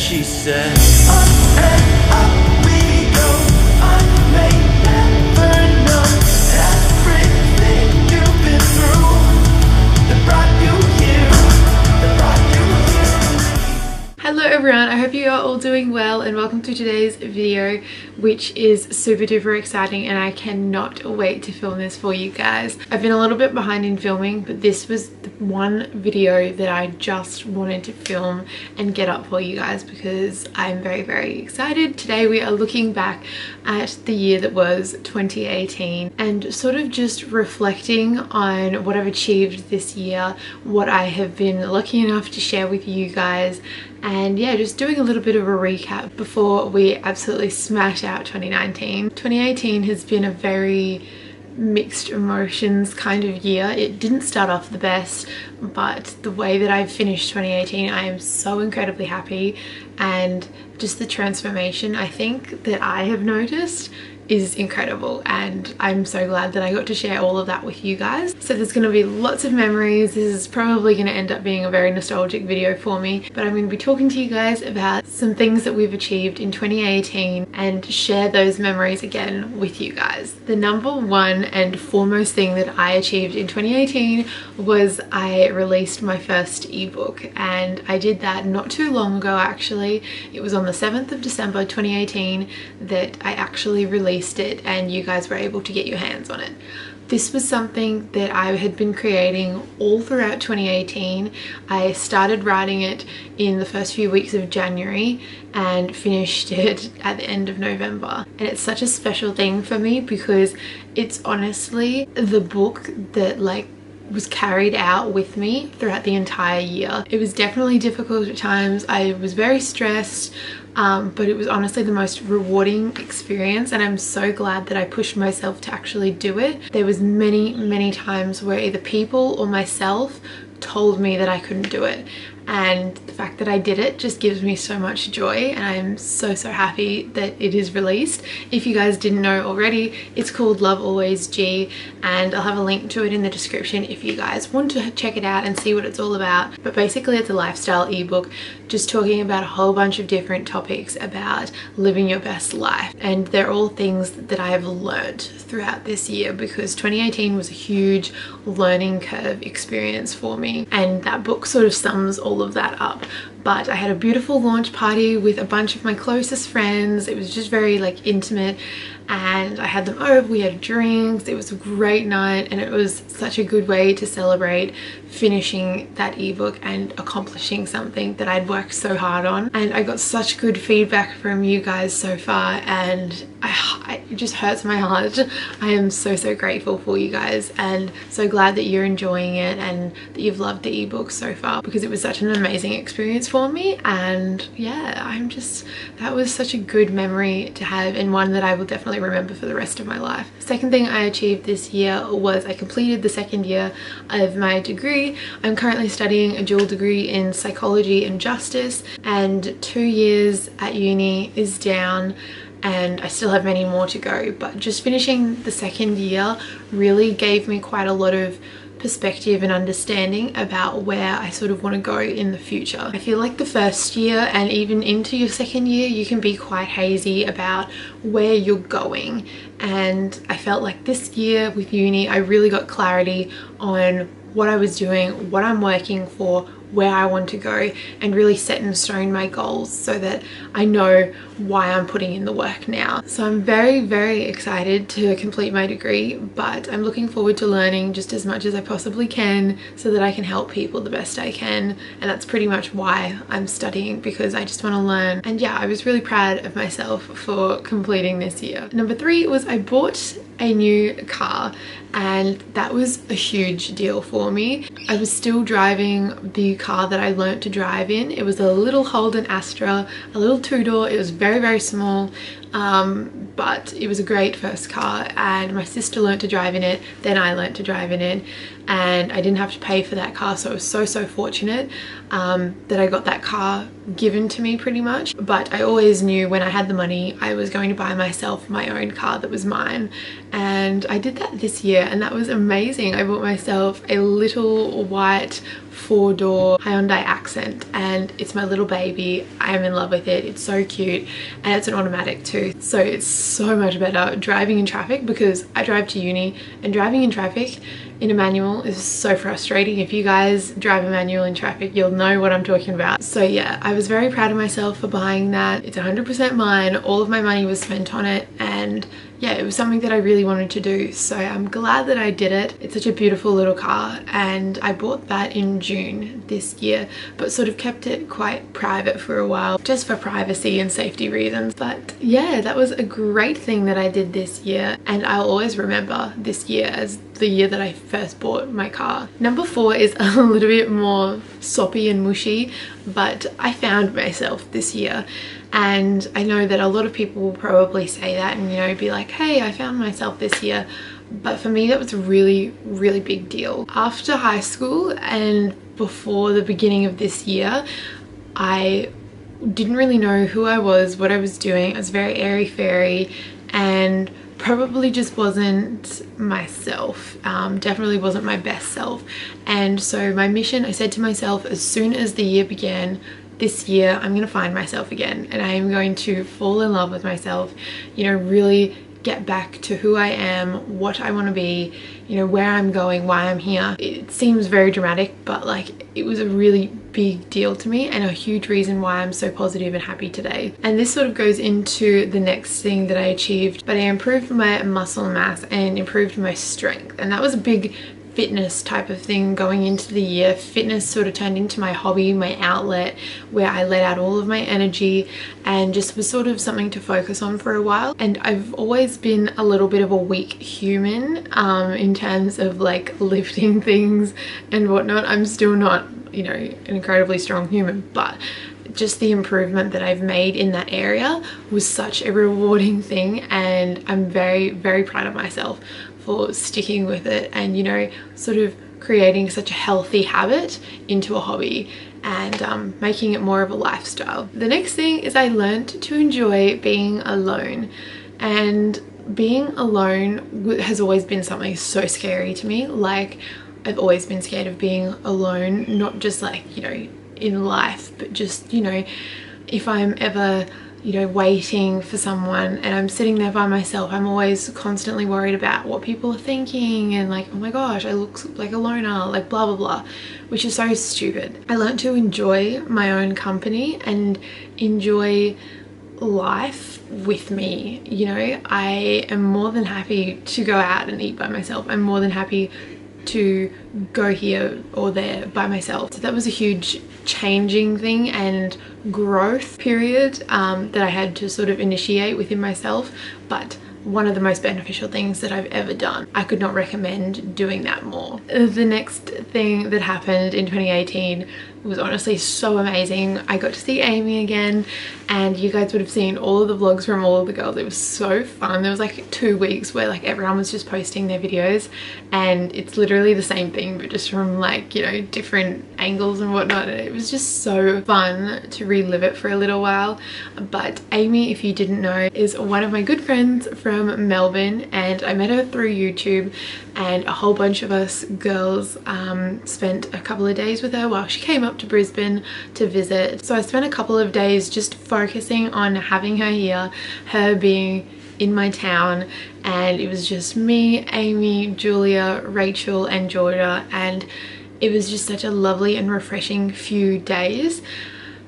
she said, up and up we go, I may never know everything you've been through that brought you here, that brought you here. Hello everyone, I hope you are all doing well and welcome to today's video, which is super duper exciting and I cannot wait to film this for you guys. I've been a little bit behind in filming, but this was the one video that I just wanted to film and get up for you guys because I'm very excited. Today we are looking back at the year that was 2018 and sort of just reflecting on what I've achieved this year, what I have been lucky enough to share with you guys, and yeah, just doing a little bit of a recap before we absolutely smash out 2019. 2018 has been a very mixed emotions kind of year. It didn't start off the best, but the way that I've finished 2018, I am so incredibly happy, and just the transformation I think that I have noticed is incredible, and I'm so glad that I got to share all of that with you guys. So there's going to be lots of memories. This is probably going to end up being a very nostalgic video for me, but I'm going to be talking to you guys about some things that we've achieved in 2018 and share those memories again with you guys. The number one and foremost thing that I achieved in 2018 was I released my first ebook, and I did that not too long ago actually. It was on the 7th of December 2018 that I actually released it and you guys were able to get your hands on it. This was something that I had been creating all throughout 2018. I started writing it in the first few weeks of January and finished it at the end of November. And it's such a special thing for me because it's honestly the book that was carried out with me throughout the entire year. It was definitely difficult at times. I was very stressed, but it was honestly the most rewarding experience, and I'm so glad that I pushed myself to actually do it. There was many times where either people or myself told me that I couldn't do it, and the fact that I did it just gives me so much joy, and I'm so happy that it is released. If you guys didn't know already, it's called Love Always G, and I'll have a link to it in the description if you guys want to check it out and see what it's all about. But basically it's a lifestyle ebook just talking about a whole bunch of different topics about living your best life, and they're all things that I have learned throughout this year because 2018 was a huge learning curve experience for me, and that book sort of sums all of that up. But I had a beautiful launch party with a bunch of my closest friends. It was just very intimate, and I had them over, we had drinks, it was a great night, and it was such a good way to celebrate finishing that ebook and accomplishing something that I'd worked so hard on. And I got such good feedback from you guys so far, and it just hurts my heart. I am so grateful for you guys and so glad that you're enjoying it and that you've loved the ebook so far, because it was such an amazing experience for me. And yeah, that was such a good memory to have, and one that I will definitely remember for the rest of my life. Second thing I achieved this year was I completed the second year of my degree. I'm currently studying a dual degree in psychology and justice, and 2 years at uni is down and I still have many more to go, but just finishing the second year really gave me quite a lot of perspective and understanding about where I sort of want to go in the future. I feel like the first year and even into your second year you can be quite hazy about where you're going, and I felt like this year with uni I really got clarity on what I was doing, what I'm working for, where I want to go, and really set in stone my goals so that I know why I'm putting in the work now. So I'm very excited to complete my degree, but I'm looking forward to learning just as much as I possibly can so that I can help people the best I can, and that's pretty much why I'm studying, because I just want to learn. And yeah, I was really proud of myself for completing this year. Number 3 was I bought a new car, and that was a huge deal for me. I was still driving the car that I learnt to drive in. It was a little Holden Astra, a little 2-door. It was very small, but it was a great first car, and my sister learnt to drive in it, then I learnt to drive in it, and I didn't have to pay for that car, so I was so fortunate that I got that car given to me pretty much. But I always knew when I had the money I was going to buy myself my own car that was mine, and I did that this year, and that was amazing. I bought myself a little white 4-door Hyundai Accent, and it's my little baby. I am in love with it. It's so cute, and it's an automatic too, so it's so much better driving in traffic, because I drive to uni, and driving in traffic in a manual is so frustrating. If you guys drive a manual in traffic, you'll know what I'm talking about. So yeah, I was very proud of myself for buying that. It's 100% mine. All of my money was spent on it, and yeah, it was something that I really wanted to do, so I'm glad that I did it. It's such a beautiful little car, and I bought that in June this year, but sort of kept it quite private for a while, just for privacy and safety reasons. But yeah, that was a great thing that I did this year, and I'll always remember this year as the year that I first bought my car. Number 4 is a little bit more soppy and mushy, but I found myself this year. And I know that a lot of people will probably say that and, you know, be like, hey, I found myself this year. But for me, that was a really, really big deal. After high school and before the beginning of this year, I didn't really know who I was, what I was doing. I was very airy-fairy and probably just wasn't myself. Definitely wasn't my best self. And so my mission, I said to myself, as soon as the year began, this year I'm gonna find myself again, and I am going to fall in love with myself, you know, really get back to who I am, what I want to be, you know, where I'm going, why I'm here. It seems very dramatic, but like, it was a really big deal to me and a huge reason why I'm so positive and happy today. And this sort of goes into the next thing that I achieved, but I improved my muscle mass and improved my strength, and that was a big fitness type of thing going into the year. Fitness sort of turned into my hobby, my outlet, where I let out all of my energy and just was sort of something to focus on for a while. And I've always been a little bit of a weak human in terms of like lifting things and whatnot. I'm still not, you know, an incredibly strong human, but just the improvement that I've made in that area was such a rewarding thing, and I'm very, very proud of myself for sticking with it and, you know, sort of creating such a healthy habit into a hobby and making it more of a lifestyle. The next thing is I learned to enjoy being alone, and being alone has always been something so scary to me. Like, I've always been scared of being alone, not just like, you know, in life, but just, you know, if I'm ever, you know, waiting for someone and I'm sitting there by myself, I'm always constantly worried about what people are thinking and like, oh my gosh, I look like a loner, like blah blah blah, which is so stupid. I learned to enjoy my own company and enjoy life with me. You know, I am more than happy to go out and eat by myself. I'm more than happy to go here or there by myself. So that was a huge changing thing and growth period that I had to sort of initiate within myself, but one of the most beneficial things that I've ever done. I could not recommend doing that more. The next thing that happened in 2018 was honestly so amazing. I got to see Amy again, and you guys would have seen all of the vlogs from all of the girls. It was so fun. There was like 2 weeks where like everyone was just posting their videos, and it's literally the same thing but just from like, you know, different angles and whatnot, and it was just so fun to relive it for a little while. But Amy, if you didn't know, is one of my good friends from Melbourne, and I met her through YouTube, and a whole bunch of us girls spent a couple of days with her while she came up to Brisbane to visit. So I spent a couple of days just focusing on having her here, her being in my town, and it was just me, Amy, Julia, Rachel and Georgia, and it was just such a lovely and refreshing few days.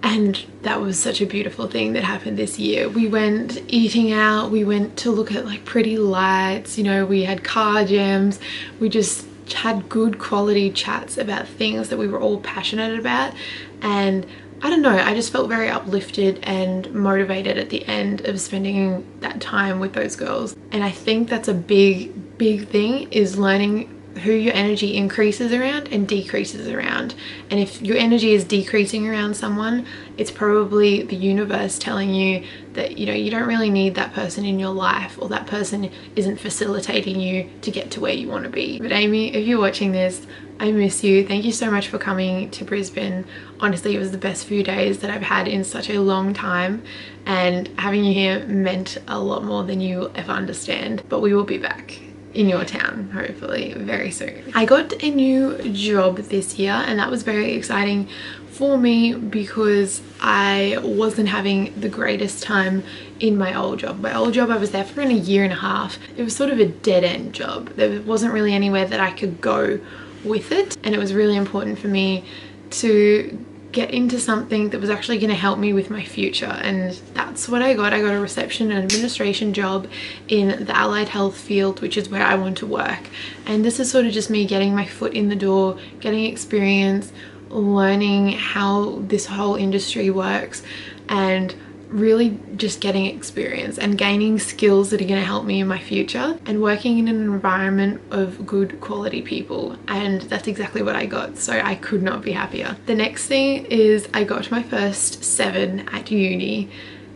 And that was such a beautiful thing that happened this year. We went eating out, we went to look at like pretty lights, you know, we had car jams, we just had good quality chats about things that we were all passionate about. And I don't know, I just felt very uplifted and motivated at the end of spending that time with those girls. And I think that's a big thing, is learning who your energy increases around and decreases around. And if your energy is decreasing around someone, it's probably the universe telling you that, you know, you don't really need that person in your life, or that person isn't facilitating you to get to where you want to be. But Amy, if you're watching this, I miss you. Thank you so much for coming to Brisbane. Honestly, it was the best few days that I've had in such a long time, and having you here meant a lot more than you ever understand. But we will be back. in your town, hopefully very soon. I got a new job this year, and that was very exciting for me because I wasn't having the greatest time in my old job. My old job, I was there for a year and a half. It was sort of a dead-end job. There wasn't really anywhere that I could go with it, and it was really important for me to get into something that was actually going to help me with my future, and that's what I got. I got a reception and administration job in the allied health field, which is where I want to work. And this is sort of just me getting my foot in the door, getting experience, learning how this whole industry works, and really just getting experience and gaining skills that are going to help me in my future, and working in an environment of good quality people. And that's exactly what I got, so I could not be happier. The next thing is I got my first 7 at uni,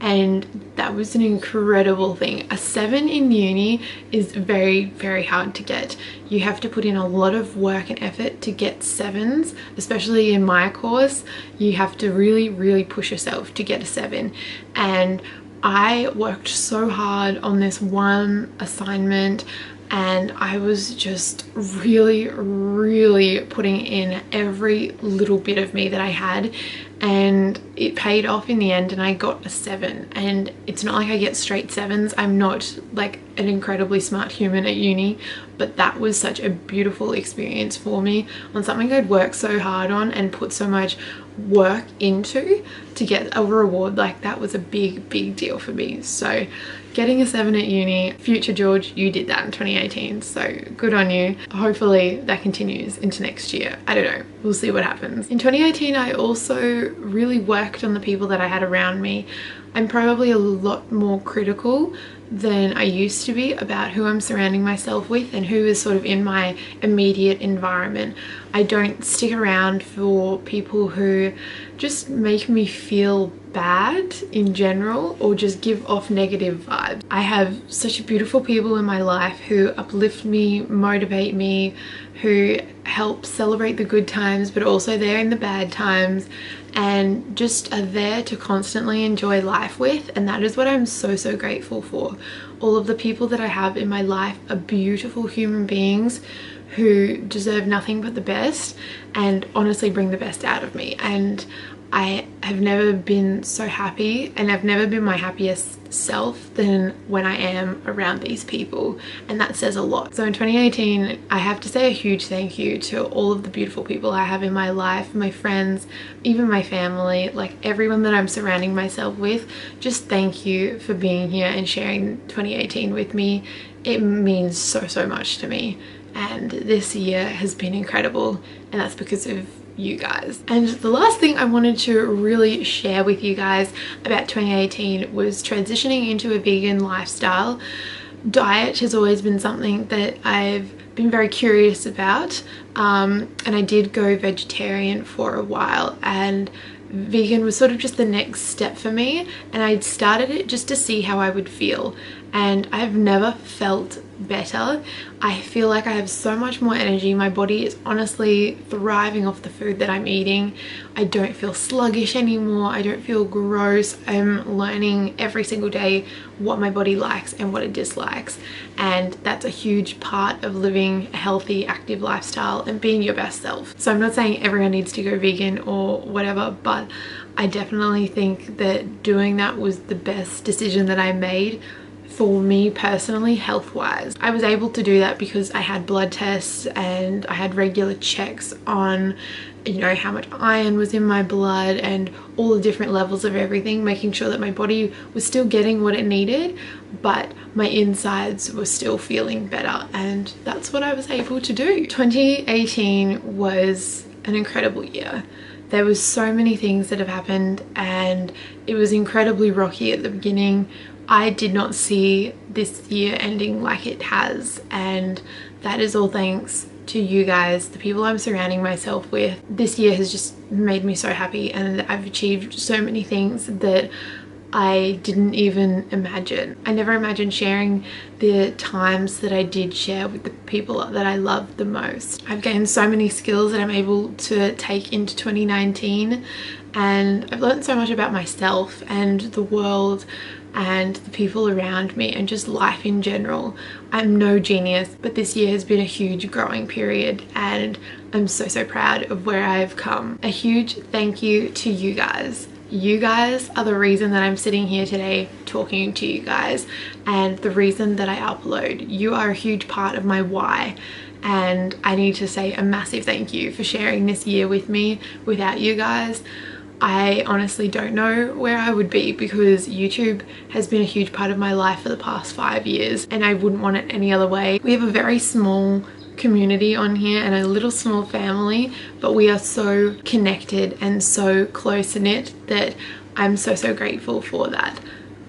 and that was an incredible thing. A 7 in uni is very, very hard to get. You have to put in a lot of work and effort to get 7s, especially in my course. You have to really, really push yourself to get a 7. And I worked so hard on this one assignment, and I was just really, really putting in every little bit of me that I had, and it paid off in the end, and I got a 7. And it's not like I get straight 7s. I'm not like an incredibly smart human at uni, but that was such a beautiful experience for me on something I'd worked so hard on and put so much work into. To get a reward like that was a big, big deal for me. So getting a 7 at uni, future George, you did that in 2018, so good on you. Hopefully that continues into next year. I don't know, we'll see what happens. In 2018 I also really worked on the people that I had around me. I'm probably a lot more critical than I used to be about who I'm surrounding myself with and who is sort of in my immediate environment. I don't stick around for people who just make me feel bad in general or just give off negative vibes. I have such beautiful people in my life who uplift me, motivate me, who help celebrate the good times but also there in the bad times, and just are there to constantly enjoy life with. And that is what I'm so, so grateful for. All of the people that I have in my life are beautiful human beings who deserve nothing but the best and honestly bring the best out of me. And I have never been so happy, and I've never been my happiest self than when I am around these people, and that says a lot. So in 2018 I have to say a huge thank you to all of the beautiful people I have in my life, my friends, even my family, like everyone that I'm surrounding myself with. Just thank you for being here and sharing 2018 with me. It means so, so much to me, and this year has been incredible, and that's because of you guys. And the last thing I wanted to really share with you guys about 2018 was transitioning into a vegan lifestyle. Diet has always been something that I've been very curious about, and I did go vegetarian for a while, and vegan was sort of just the next step for me, and I started it just to see how I would feel, and I've never felt better. I feel like I have so much more energy. My body is honestly thriving off the food that I'm eating. I don't feel sluggish anymore. I don't feel gross. I'm learning every single day what my body likes and what it dislikes, and that's a huge part of living a healthy, active lifestyle and being your best self. So I'm not saying everyone needs to go vegan or whatever, but I definitely think that doing that was the best decision that I made for me personally, health-wise. I was able to do that because I had blood tests and I had regular checks on, you know, how much iron was in my blood and all the different levels of everything, making sure that my body was still getting what it needed, but my insides were still feeling better, and that's what I was able to do. 2018 was an incredible year. There was so many things that have happened, and it was incredibly rocky at the beginning. I did not see this year ending like it has, and that is all thanks to you guys, the people I'm surrounding myself with. This year has just made me so happy, and I've achieved so many things that I didn't even imagine. I never imagined sharing the times that I did share with the people that I loved the most. I've gained so many skills that I'm able to take into 2019, and I've learned so much about myself and the world and the people around me and just life in general. I'm no genius, but this year has been a huge growing period and I'm so proud of where I've come. A huge thank you to you guys. You guys are the reason that I'm sitting here today talking to you guys and the reason that I upload. You are a huge part of my why, and I need to say a massive thank you for sharing this year with me. Without you guys, I honestly don't know where I would be, because YouTube has been a huge part of my life for the past 5 years and I wouldn't want it any other way. We have a very small community on here and a little small family, but we are so connected and so close-knit that I'm so grateful for that.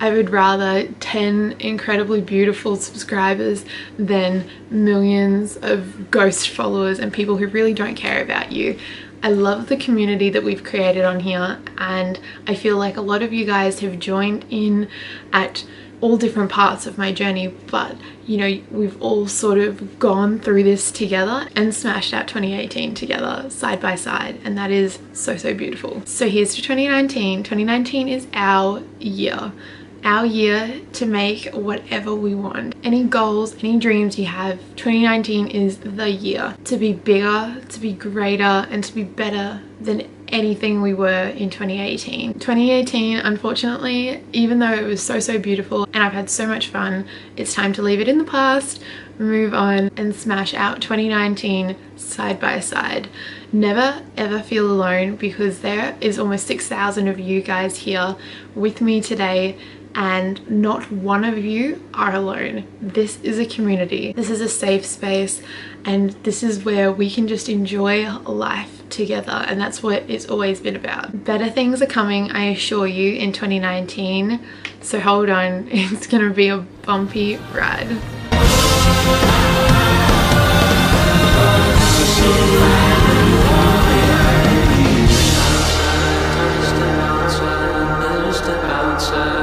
I would rather 10 incredibly beautiful subscribers than millions of ghost followers and people who really don't care about you. I love the community that we've created on here, and I feel like a lot of you guys have joined in at all different parts of my journey, but you know, we've all sort of gone through this together and smashed out 2018 together side by side, and that is so beautiful. So here's to 2019. 2019 is our year to make whatever we want. Any goals, any dreams you have, 2019 is the year to be bigger, to be greater, and to be better than anything we were in 2018. 2018, unfortunately, even though it was so beautiful and I've had so much fun, it's time to leave it in the past, move on, and smash out 2019 side by side. Never ever feel alone, because there is almost 6,000 of you guys here with me today, and not one of you are alone. This is a community, this is a safe space, and this is where we can just enjoy life together, and that's what it's always been about. Better things are coming, I assure you, in 2019, so hold on, it's gonna be a bumpy ride. Step outside.